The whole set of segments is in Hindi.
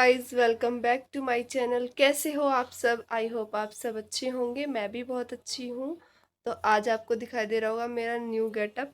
Guys, welcome back to my channel. कैसे हो आप सब? आई होप आप सब अच्छे होंगे। मैं भी बहुत अच्छी हूँ। तो आज आपको दिखाई दे रहा होगा मेरा न्यू गेटअप।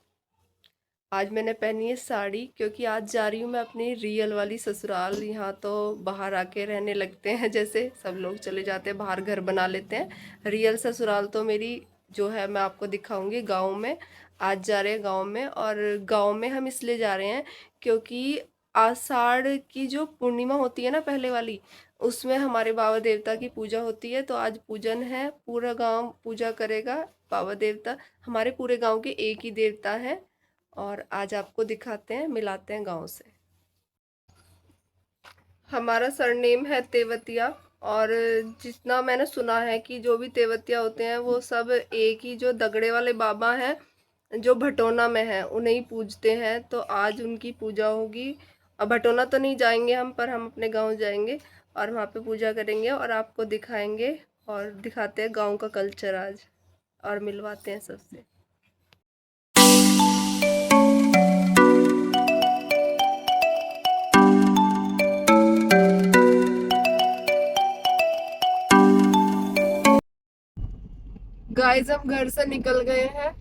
आज मैंने पहनी है साड़ी, क्योंकि आज जा रही हूँ मैं अपनी रियल वाली ससुराल। यहाँ तो बाहर आके रहने लगते हैं, जैसे सब लोग चले जाते हैं बाहर, घर बना लेते हैं। रियल ससुराल तो मेरी जो है मैं आपको दिखाऊंगी गाँव में। आज जा रहे हैं गाँव में, और गाँव में हम इसलिए जा रहे हैं क्योंकि आषाढ़ की जो पूर्णिमा होती है ना, पहले वाली, उसमें हमारे बाबा देवता की पूजा होती है। तो आज पूजन है, पूरा गांव पूजा करेगा। बाबा देवता हमारे पूरे गांव के एक ही देवता है। और आज आपको दिखाते हैं, मिलाते हैं गांव से। हमारा सरनेम है तेवतिया। और जितना मैंने सुना है कि जो भी तेवतिया होते हैं वो सब एक ही, जो दगड़े वाले बाबा हैं जो भटोना में है, उन्हें ही पूजते हैं। तो आज उनकी पूजा होगी। अब भटोना तो नहीं जाएंगे हम, पर हम अपने गांव जाएंगे और वहाँ पे पूजा करेंगे और आपको दिखाएंगे। और दिखाते हैं गांव का कल्चर आज, और मिलवाते हैं सबसे। गाइस, हम घर से निकल गए हैं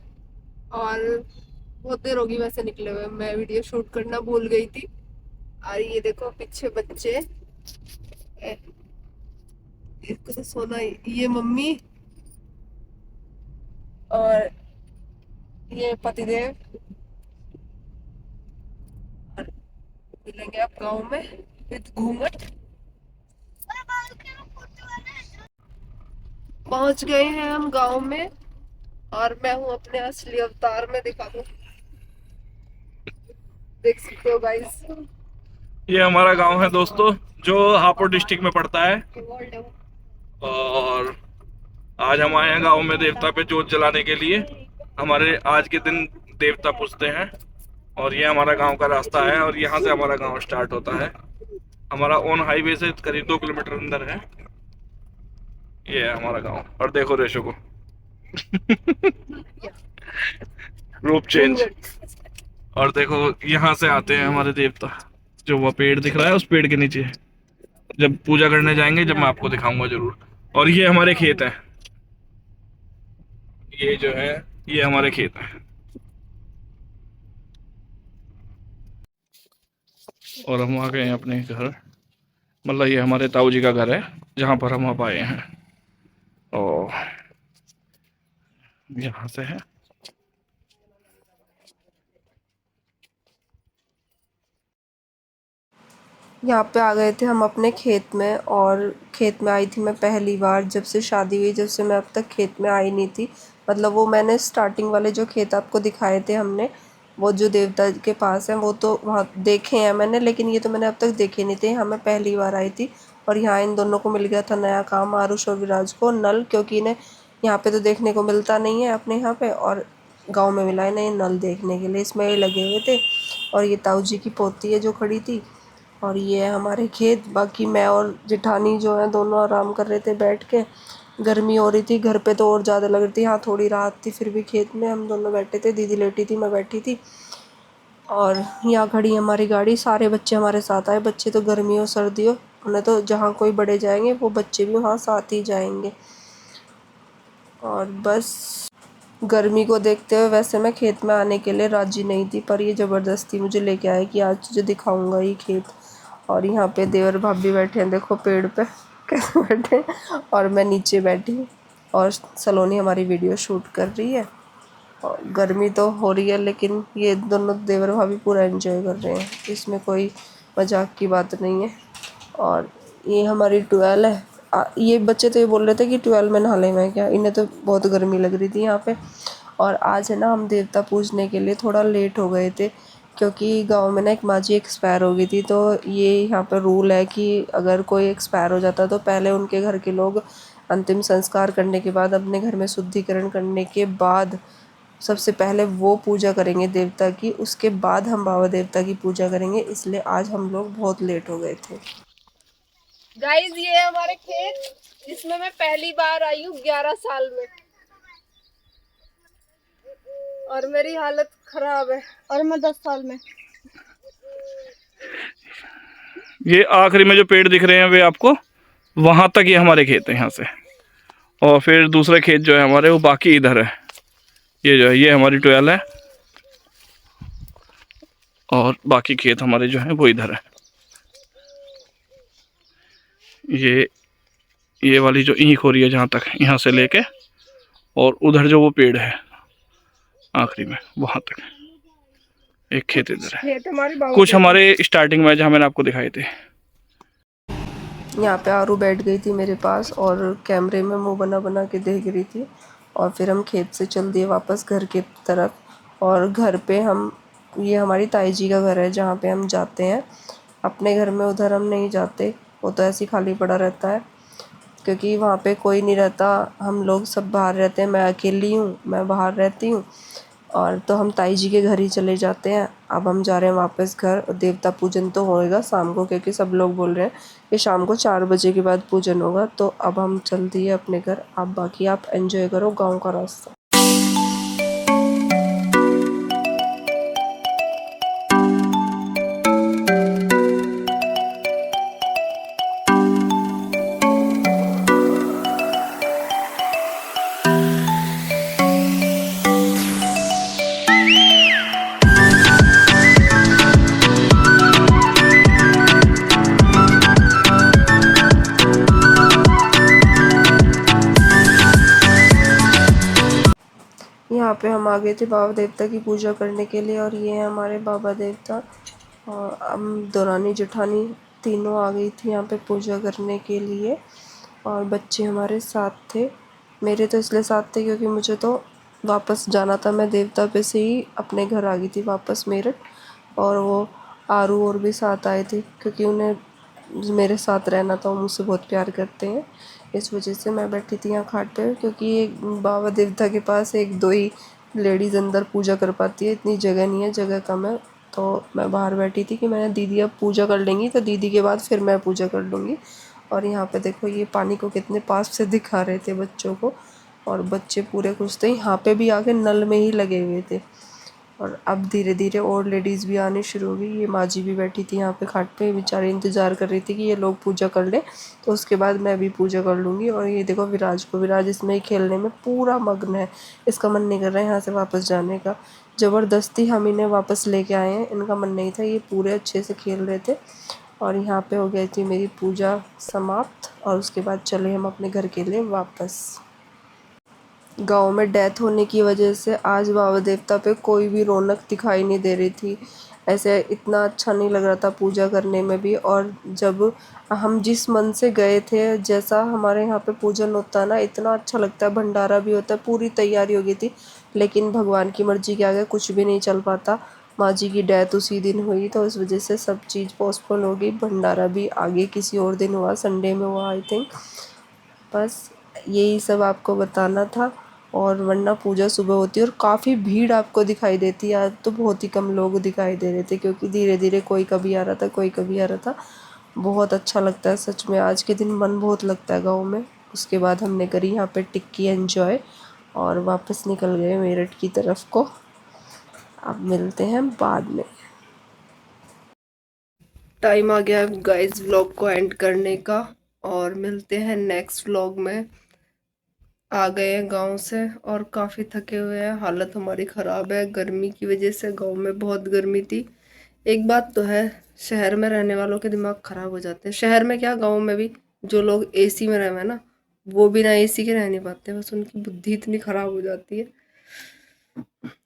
और बहुत देर होगी वैसे निकले हुए। मैं वीडियो शूट करना भूल गई थी। और ये देखो पीछे बच्चे, इसको तो सोना, ये मम्मी और ये पतिदेव। और मिलेंगे आप गांव में विद घूंघट। पहुंच गए हैं हम गांव में, और मैं हूं अपने असली अवतार में। दिखा दो, देख सकते हो गाइस। ये हमारा गांव है दोस्तों, जो हापुड़ डिस्ट्रिक्ट में पड़ता है। और आज हम आए हैं गांव में देवता पे जोत जलाने के लिए। हमारे आज के दिन देवता पूजते हैं। और ये हमारा गांव का रास्ता है, और यहाँ से हमारा गांव स्टार्ट होता है। हमारा ओन हाईवे से करीब 2 किलोमीटर अंदर है। ये है हमारा गांव। और देखो रेशो को, रूप चेंज। घूंघट। और देखो, यहाँ से आते हैं हमारे देवता। जो वो पेड़ दिख रहा है, उस पेड़ के नीचे जब पूजा करने जाएंगे, जब मैं आपको दिखाऊंगा जरूर। और ये हमारे खेत हैं। ये जो है, ये हमारे खेत हैं। और हम आ गए हैं अपने घर। मतलब ये हमारे ताऊ जी का घर है, जहाँ पर हम अब आए हैं। और यहाँ से है। यहाँ पे आ गए थे हम अपने खेत में, और खेत में आई थी मैं पहली बार। जब से शादी हुई, जब से मैं अब तक खेत में आई नहीं थी। मतलब वो मैंने स्टार्टिंग वाले जो खेत आपको दिखाए थे हमने, वो जो देवता के पास है, वो तो वहाँ देखे हैं मैंने, लेकिन ये तो मैंने अब तक देखे नहीं थे। यहाँ मैं पहली बार आई थी। और यहाँ इन दोनों को मिल गया था नया काम, आरुष और विराज को, नल। क्योंकि इन्हें यहाँ पे तो देखने को मिलता नहीं है अपने यहाँ पे, और गाँव में मिला है इन्हें नल देखने के लिए, इसमें ये लगे हुए थे। और ये ताऊ जी की पोती है जो खड़ी थी। और ये है हमारे खेत। बाकी मैं और जेठानी जो है दोनों आराम कर रहे थे बैठ के। गर्मी हो रही थी घर पे तो और ज़्यादा लग रही थी, यहाँ थोड़ी राहत थी। फिर भी खेत में हम दोनों बैठे थे, दीदी लेटी थी, मैं बैठी थी। और यहाँ खड़ी है हमारी गाड़ी। सारे बच्चे हमारे साथ आए। बच्चे तो गर्मी हो सर्दी हो, उन्हें तो जहाँ कोई बड़े जाएंगे वो बच्चे भी वहाँ साथ ही जाएंगे। और बस गर्मी को देखते हुए वैसे मैं खेत में आने के लिए राजी नहीं थी, पर ये ज़बरदस्ती मुझे लेके आए कि आज तुझे दिखाऊंगा ये खेत। और यहाँ पे देवर भाभी बैठे हैं, देखो पेड़ पे कैसे बैठे हैं। और मैं नीचे बैठी हूँ, और सलोनी हमारी वीडियो शूट कर रही है। और गर्मी तो हो रही है, लेकिन ये दोनों देवर भाभी पूरा एंजॉय कर रहे हैं, इसमें कोई मजाक की बात नहीं है। और ये हमारी ट्वेल्व है। ये बच्चे तो ये बोल रहे थे कि ट्वेल्व में नहा ले। मैं क्या, इन्हें तो बहुत गर्मी लग रही थी यहाँ पे। और आज है ना, हम देवता पूजने के लिए थोड़ा लेट हो गए थे, क्योंकि गांव में ना एक माँ जी एक्सपायर हो गई थी। तो ये यहाँ पर रूल है कि अगर कोई एक्सपायर हो जाता तो पहले उनके घर के लोग अंतिम संस्कार करने के बाद, अपने घर में शुद्धिकरण करने के बाद, सबसे पहले वो पूजा करेंगे देवता की। उसके बाद हम बाबा देवता की पूजा करेंगे। इसलिए आज हम लोग बहुत लेट हो गए थे। गाइस, ये है हमारे खेत, जिसमें मैं पहली बार आई हूँ 11 साल में। और मेरी हालत खराब है। और मैं 10 साल में। ये आखिरी में जो पेड़ दिख रहे हैं वे आपको, वहां तक ये हमारे खेत है यहाँ से। और फिर दूसरे खेत जो है हमारे वो बाकी इधर है। ये जो है ये हमारी ट्वेल है और बाकी खेत हमारे जो हैं वो इधर है। ये वाली जो ईख हो रही है जहाँ तक, यहाँ से लेके और उधर जो वो पेड़ है आखिरी में वहां तक, एक खेत इधर है। कुछ हमारे स्टार्टिंग में जहाँ मैंने आपको दिखाए थे। यहाँ पे आरू बैठ गई थी मेरे पास और कैमरे में मुंह बना बना के देख रही थी। और फिर हम खेत से चल दिए वापस घर की तरफ। और घर पे हम, ये हमारी ताई जी का घर है जहाँ पे हम जाते हैं। अपने घर में उधर हम नहीं जाते, वो तो ऐसे ही खाली पड़ा रहता है क्योंकि वहाँ पे कोई नहीं रहता। हम लोग सब बाहर रहते हैं, मैं अकेली हूँ, मैं बाहर रहती हूँ। और तो हम ताई जी के घर ही चले जाते हैं। अब हम जा रहे हैं वापस घर। देवता पूजन तो होएगा शाम को क्योंकि सब लोग बोल रहे हैं कि शाम को 4 बजे के बाद पूजन होगा। तो अब हम चल दिए अपने घर। अब बाकी आप एंजॉय करो गांव का रास्ता। यहाँ पे हम आ गए थे बाबा देवता की पूजा करने के लिए। और ये है हमारे बाबा देवता। और हम दौरानी जेठानी तीनों आ गई थी यहाँ पे पूजा करने के लिए। और बच्चे हमारे साथ थे। मेरे तो इसलिए साथ थे क्योंकि मुझे तो वापस जाना था। मैं देवता पे से ही अपने घर आ गई थी वापस मेरठ। और वो आरू और भी साथ आए थे क्योंकि उन्हें मेरे साथ रहना था, वो मुझसे बहुत प्यार करते हैं। इस वजह से मैं बैठी थी यहाँ खाट पे क्योंकि एक बाबा देवता के पास एक दो ही लेडीज़ अंदर पूजा कर पाती है, इतनी जगह नहीं है, जगह कम है। तो मैं बाहर बैठी थी कि मैंने दीदी अब पूजा कर लेंगी तो दीदी के बाद फिर मैं पूजा कर लूँगी। और यहाँ पे देखो ये पानी को कितने पास से दिखा रहे थे बच्चों को। और बच्चे पूरे खुश थे, यहाँ पे भी आके नल में ही लगे हुए थे। और अब धीरे धीरे और लेडीज़ भी आनी शुरू हो गई। ये माँ जी भी बैठी थी यहाँ पे खाट पे, बेचारी इंतज़ार कर रही थी कि ये लोग पूजा कर लें तो उसके बाद मैं भी पूजा कर लूँगी। और ये देखो विराज को, विराज इसमें ही खेलने में पूरा मग्न है। इसका मन नहीं कर रहा है यहाँ से वापस जाने का। ज़बरदस्ती हम इन्हें वापस लेके आए हैं, इनका मन नहीं था, ये पूरे अच्छे से खेल रहे थे। और यहाँ पे हो गई थी मेरी पूजा समाप्त और उसके बाद चले हम अपने घर के लिए वापस। गांव में डेथ होने की वजह से आज बाबा देवता पे कोई भी रौनक दिखाई नहीं दे रही थी। ऐसे इतना अच्छा नहीं लग रहा था पूजा करने में भी। और जब हम जिस मन से गए थे, जैसा हमारे यहाँ पे पूजन होता है ना, इतना अच्छा लगता है, भंडारा भी होता है, पूरी तैयारी हो गई थी। लेकिन भगवान की मर्जी के आगे कुछ भी नहीं चल पाता। माँ जी की डेथ उसी दिन हुई तो इस वजह से सब चीज़ पोस्टपोन हो गई। भंडारा भी आगे किसी और दिन हुआ, संडे में हुआ आई थिंक। बस यही सब आपको बताना था। और वरना पूजा सुबह होती है और काफ़ी भीड़ आपको दिखाई देती है। आज तो बहुत ही कम लोग दिखाई दे रहे थे क्योंकि धीरे धीरे कोई कभी आ रहा था, कोई कभी आ रहा था। बहुत अच्छा लगता है सच में, आज के दिन मन बहुत लगता है गाँव में। उसके बाद हमने करी यहाँ पे टिक्की एंजॉय और वापस निकल गए मेरठ की तरफ को। अब मिलते हैं बाद में। टाइम आ गया गाइस व्लॉग को एंड करने का और मिलते हैं नेक्स्ट व्लॉग में। आ गए हैं गांव से और काफ़ी थके हुए हैं, हालत हमारी ख़राब है गर्मी की वजह से। गांव में बहुत गर्मी थी। एक बात तो है, शहर में रहने वालों के दिमाग ख़राब हो जाते हैं। शहर में क्या, गांव में भी जो लोग एसी में रहे हैं ना, वो बिना एसी के रह नहीं पाते, बस उनकी बुद्धि इतनी ख़राब हो जाती है।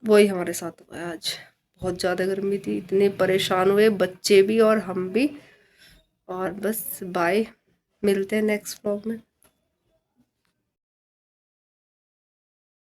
वही हमारे साथ हुआ है आज। बहुत ज़्यादा गर्मी थी, इतने परेशान हुए बच्चे भी और हम भी। और बस बाय, मिलते हैं नेक्स्ट व्लॉग में।